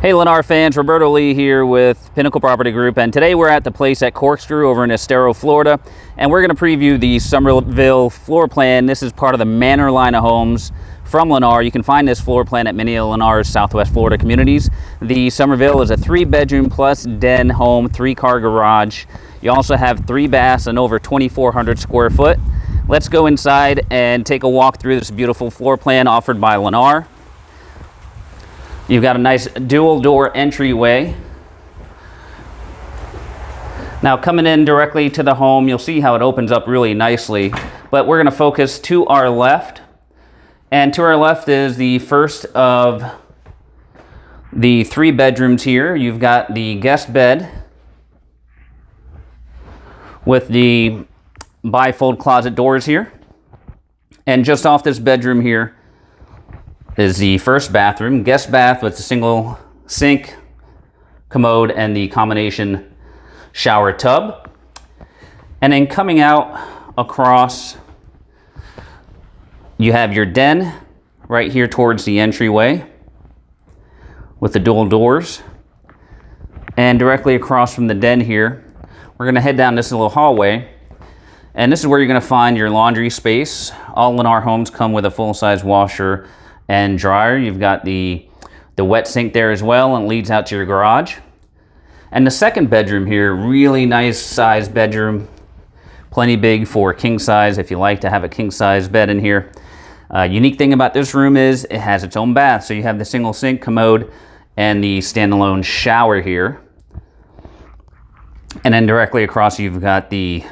Hey Lennar fans, Roberto Lee here with Pinnacle Property Group, and today we're at the place at Corkscrew over in Estero, Florida, and we're going to preview the Somerville Floorplan. This is part of the Manor line of homes from Lennar. You can find this floor plan at many of Lennars Southwest Florida Communities. The Somerville is a 3-bedroom plus den home, 3-car garage. You also have 3 baths and over 2,400 square foot. Let's go inside and take a walk through this beautiful floor plan offered by Lennar. You've got a nice dual door entryway. Now coming in directly to the home, you'll see how it opens up really nicely, but we're gonna focus to our left. And to our left is the first of the 3 bedrooms here. You've got the guest bed with the bifold closet doors here. And just off this bedroom here is the first bathroom, guest bath with a single sink, commode, and the combination shower tub. And then coming out across, you have your den right here towards the entryway with the dual doors. And directly across from the den here, we're gonna head down this little hallway. And this is where you're gonna find your laundry space. All Lennar homes come with a full-size washer and dryer. You've got the wet sink there as well, and it leads out to your garage. And the second bedroom here, really nice size bedroom, plenty big for king size if you like to have a king size bed in here. Unique thing about this room is it has its own bath. So you have the single sink, commode, and the standalone shower here. And then directly across, you've got the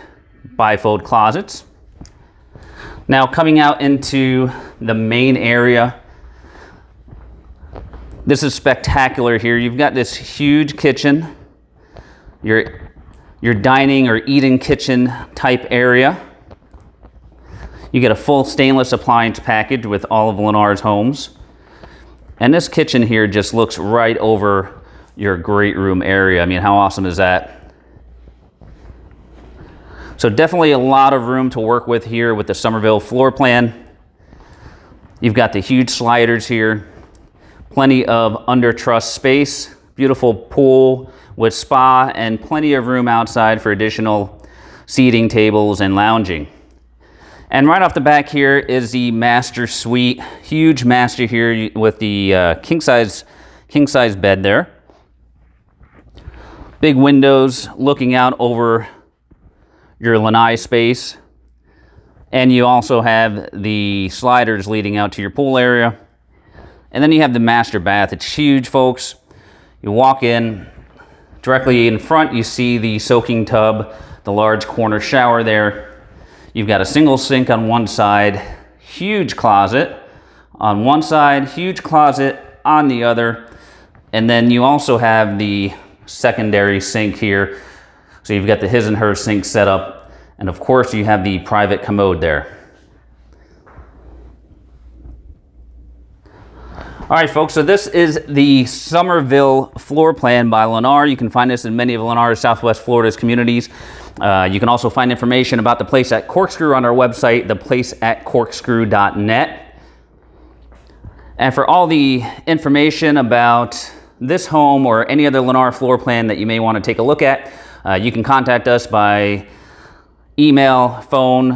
bifold closets. Now coming out into the main area, this is spectacular here. You've got this huge kitchen, your dining or eating kitchen type area. You get a full stainless appliance package with all of Lennar's homes. And this kitchen here just looks right over your great room area. I mean, how awesome is that? So definitely a lot of room to work with here with the Somerville floor plan. You've got the huge sliders here, plenty of under truss space, beautiful pool with spa, and plenty of room outside for additional seating, tables, and lounging. And right off the back here is the master suite, huge master here with the king size bed there. Big windows looking out over your lanai space. And you also have the sliders leading out to your pool area. And then you have the master bath. It's huge, folks. You walk in, directly in front you see the soaking tub, the large corner shower there. You've got a single sink on one side, huge closet on one side, huge closet on the other. And then you also have the secondary sink here. So you've got the his and her sink set up, and of course you have the private commode there. All right, folks, so this is the Somerville floor plan by Lennar. You can find this in many of Lennars Southwest Florida's communities. You can also find information about the place at Corkscrew on our website, theplaceatcorkscrew.net. And for all the information about this home or any other Lennar floor plan that you may want to take a look at, you can contact us by email, phone.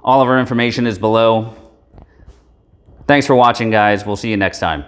All of our information is below. Thanks for watching, guys. We'll see you next time.